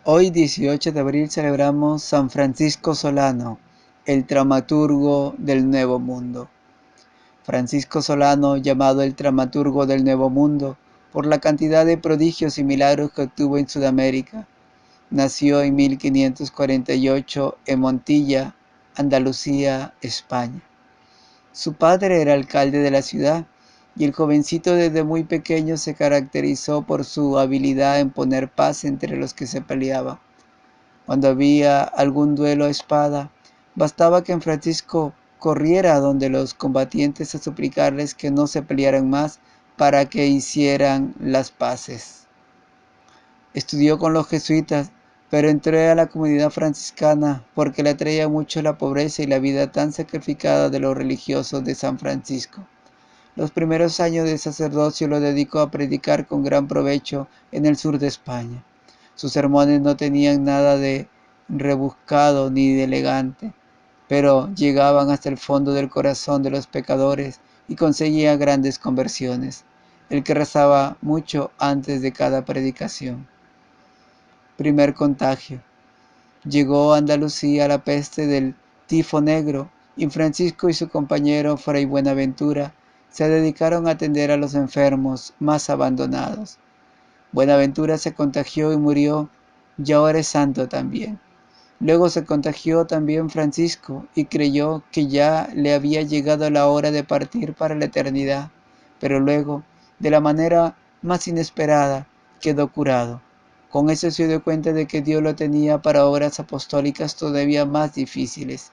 Hoy, 18 de abril, celebramos San Francisco Solano, el dramaturgo del Nuevo Mundo. Francisco Solano, llamado el dramaturgo del Nuevo Mundo, por la cantidad de prodigios y milagros que obtuvo en Sudamérica. Nació en 1548 en Montilla, Andalucía, España. Su padre era alcalde de la ciudad y el jovencito desde muy pequeño se caracterizó por su habilidad en poner paz entre los que se peleaban. Cuando había algún duelo a espada, bastaba que Francisco corriera donde los combatientes a suplicarles que no se pelearan más para que hicieran las paces. Estudió con los jesuitas, pero entró a la comunidad franciscana porque le atraía mucho la pobreza y la vida tan sacrificada de los religiosos de San Francisco. Los primeros años de sacerdocio lo dedicó a predicar con gran provecho en el sur de España. Sus sermones no tenían nada de rebuscado ni de elegante, pero llegaban hasta el fondo del corazón de los pecadores y conseguía grandes conversiones. El que rezaba mucho antes de cada predicación. Primer contagio. Llegó a Andalucía la peste del tifo negro y Francisco y su compañero Fray Buenaventura se dedicaron a atender a los enfermos más abandonados. Buenaventura se contagió y murió, y ahora es santo también. Luego se contagió también Francisco y creyó que ya le había llegado la hora de partir para la eternidad, pero luego, de la manera más inesperada, quedó curado. Con eso se dio cuenta de que Dios lo tenía para obras apostólicas todavía más difíciles.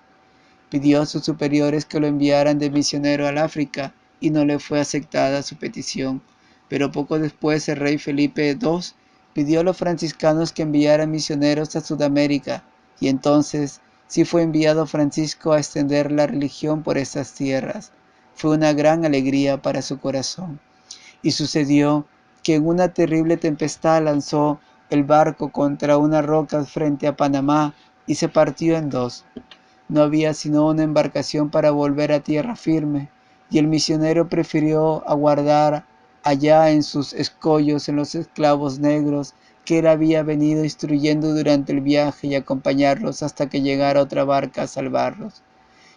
Pidió a sus superiores que lo enviaran de misionero al África y no le fue aceptada su petición. Pero poco después el rey Felipe II pidió a los franciscanos que enviaran misioneros a Sudamérica y entonces sí fue enviado Francisco a extender la religión por esas tierras. Fue una gran alegría para su corazón. Y sucedió que en una terrible tempestad lanzó el barco contra unas rocas frente a Panamá y se partió en dos. No había sino una embarcación para volver a tierra firme, y el misionero prefirió aguardar allá en sus escollos en los esclavos negros que él había venido instruyendo durante el viaje y acompañarlos hasta que llegara otra barca a salvarlos.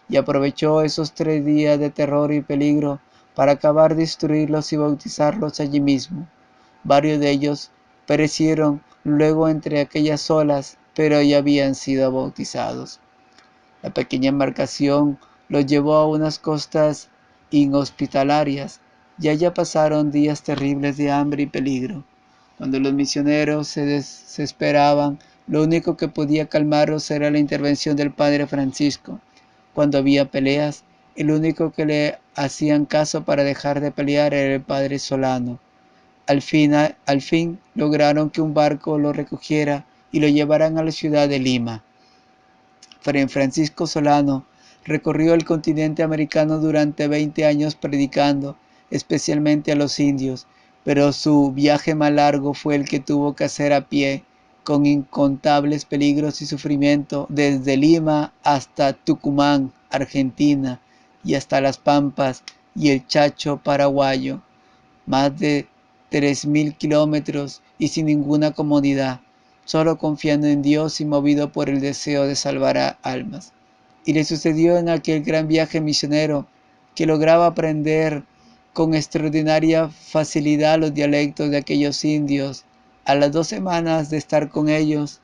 Y aprovechó esos 3 días de terror y peligro para acabar de instruirlos y bautizarlos allí mismo. Varios de ellos perecieron luego entre aquellas olas, pero ya habían sido bautizados. La pequeña embarcación los llevó a unas costas inhospitalarias y allá pasaron días terribles de hambre y peligro. Cuando los misioneros se desesperaban, lo único que podía calmarlos era la intervención del padre Francisco. Cuando había peleas, el único que le hacían caso para dejar de pelear era el padre Solano. Al fin lograron que un barco lo recogiera y lo llevaran a la ciudad de Lima. Fray Francisco Solano recorrió el continente americano durante 20 años predicando, especialmente a los indios, pero su viaje más largo fue el que tuvo que hacer a pie, con incontables peligros y sufrimiento, desde Lima hasta Tucumán, Argentina, y hasta Las Pampas y el Chacho paraguayo. Más de 3.000 kilómetros y sin ninguna comodidad, solo confiando en Dios y movido por el deseo de salvar a almas. Y le sucedió en aquel gran viaje misionero que lograba aprender con extraordinaria facilidad los dialectos de aquellos indios. A las 2 semanas de estar con ellos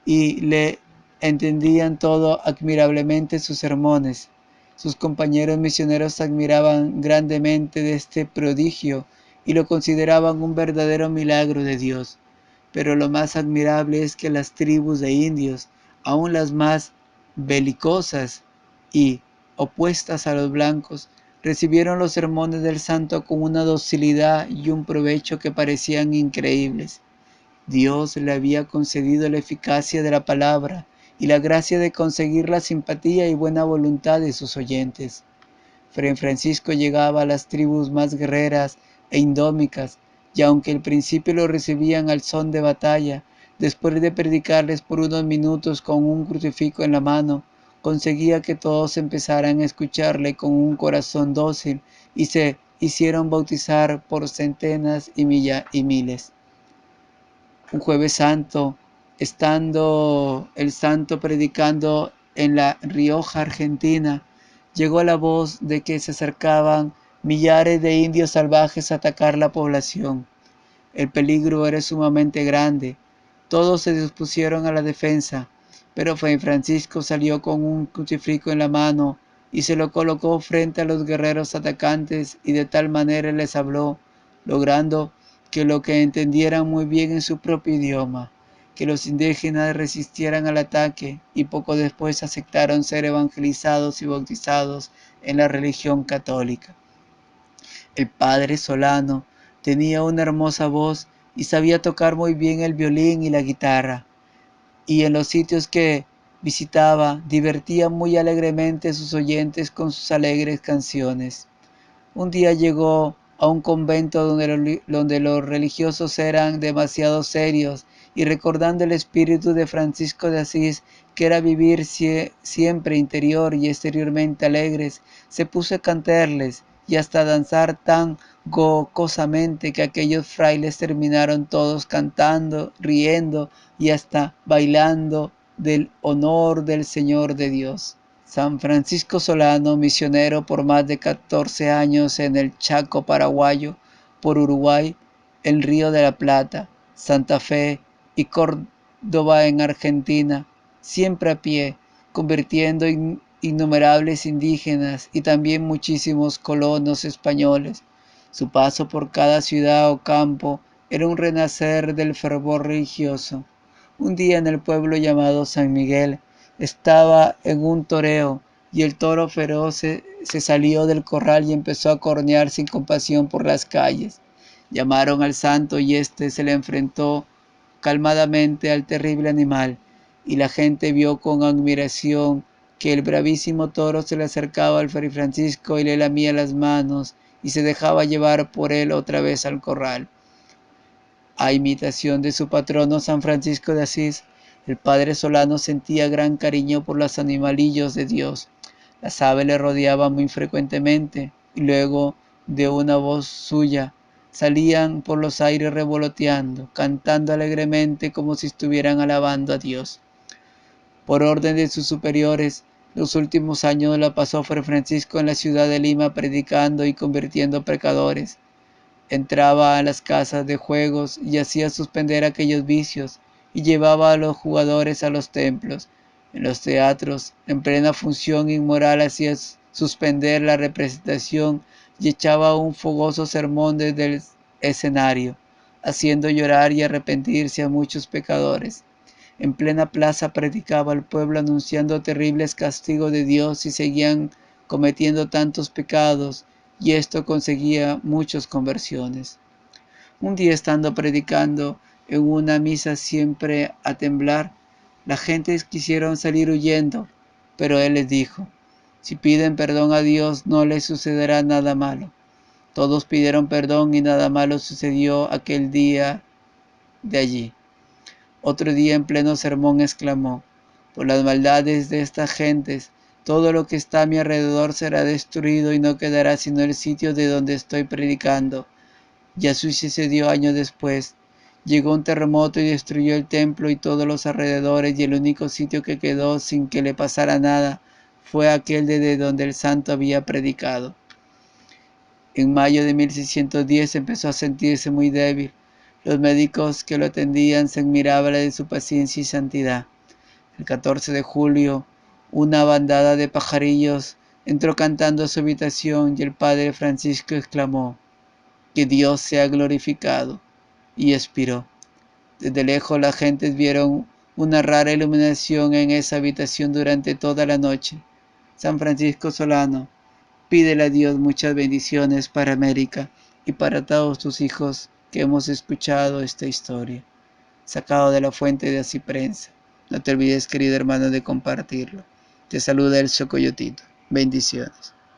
y le entendían todo admirablemente sus sermones. Sus compañeros misioneros admiraban grandemente de este prodigio y lo consideraban un verdadero milagro de Dios. Pero lo más admirable es que las tribus de indios, aun las más belicosas y opuestas a los blancos, recibieron los sermones del santo con una docilidad y un provecho que parecían increíbles. Dios le había concedido la eficacia de la palabra y la gracia de conseguir la simpatía y buena voluntad de sus oyentes. Fray Francisco llegaba a las tribus más guerreras e indómicas, y aunque al principio lo recibían al son de batalla, después de predicarles por unos minutos con un crucifijo en la mano, conseguía que todos empezaran a escucharle con un corazón dócil y se hicieron bautizar por centenas y miles. Un jueves santo Estando el santo predicando en La Rioja, Argentina, llegó la voz de que se acercaban millares de indios salvajes a atacar la población. El peligro era sumamente grande. Todos se dispusieron a la defensa, pero Fray Francisco salió con un crucifijo en la mano y se lo colocó frente a los guerreros atacantes y de tal manera les habló, logrando que lo que entendieran muy bien en su propio idioma, que los indígenas resistieran al ataque y poco después aceptaron ser evangelizados y bautizados en la religión católica. El padre Solano tenía una hermosa voz y sabía tocar muy bien el violín y la guitarra, y en los sitios que visitaba divertía muy alegremente a sus oyentes con sus alegres canciones. Un día llegó a un convento donde los religiosos eran demasiado serios y recordando el espíritu de Francisco de Asís, que era vivir siempre interior y exteriormente alegres, se puso a cantarles y hasta danzar tan gocosamente que aquellos frailes terminaron todos cantando, riendo y hasta bailando del honor del Señor de Dios. San Francisco Solano, misionero por más de 14 años en el Chaco paraguayo, por Uruguay, el Río de la Plata, Santa Fe y Córdoba en Argentina, siempre a pie, convirtiendo innumerables indígenas y también muchísimos colonos españoles. Su paso por cada ciudad o campo era un renacer del fervor religioso. Un día en el pueblo llamado San Miguel, estaba en un toreo y el toro feroz se salió del corral y empezó a cornear sin compasión por las calles. Llamaron al santo y éste se le enfrentó calmadamente al terrible animal, y la gente vio con admiración que el bravísimo toro se le acercaba al Fray Francisco y le lamía las manos y se dejaba llevar por él otra vez al corral. A imitación de su patrono San Francisco de Asís, el padre Solano sentía gran cariño por los animalillos de Dios. Las aves le rodeaban muy frecuentemente y luego de una voz suya salían por los aires revoloteando, cantando alegremente como si estuvieran alabando a Dios. Por orden de sus superiores, los últimos años la pasó Fray Francisco en la ciudad de Lima predicando y convirtiendo pecadores. Entraba a las casas de juegos y hacía suspender aquellos vicios y llevaba a los jugadores a los templos. En los teatros, en plena función inmoral, hacía suspender la representación y echaba un fogoso sermón desde el escenario, haciendo llorar y arrepentirse a muchos pecadores. En plena plaza predicaba al pueblo anunciando terribles castigos de Dios si seguían cometiendo tantos pecados, y esto conseguía muchas conversiones. Un día estando predicando en una misa siempre a temblar, la gente quisieron salir huyendo, pero él les dijo, si piden perdón a Dios no les sucederá nada malo. Todos pidieron perdón y nada malo sucedió aquel día de allí. Otro día en pleno sermón exclamó, por las maldades de estas gentes, todo lo que está a mi alrededor será destruido y no quedará sino el sitio de donde estoy predicando. Y así sucedió años después. Llegó un terremoto y destruyó el templo y todos los alrededores, y el único sitio que quedó sin que le pasara nada fue aquel desde donde el santo había predicado. En mayo de 1610 empezó a sentirse muy débil. Los médicos que lo atendían se admiraban de su paciencia y santidad. El 14 de julio, una bandada de pajarillos entró cantando a su habitación y el padre Francisco exclamó, que Dios sea glorificado, y expiró. Desde lejos las gentes vieron una rara iluminación en esa habitación durante toda la noche. San Francisco Solano, pídele a Dios muchas bendiciones para América y para todos tus hijos que hemos escuchado esta historia. Sacado de la fuente de Así Prensa. No te olvides, querido hermano, de compartirlo. Te saluda el Chocoyotito. Bendiciones.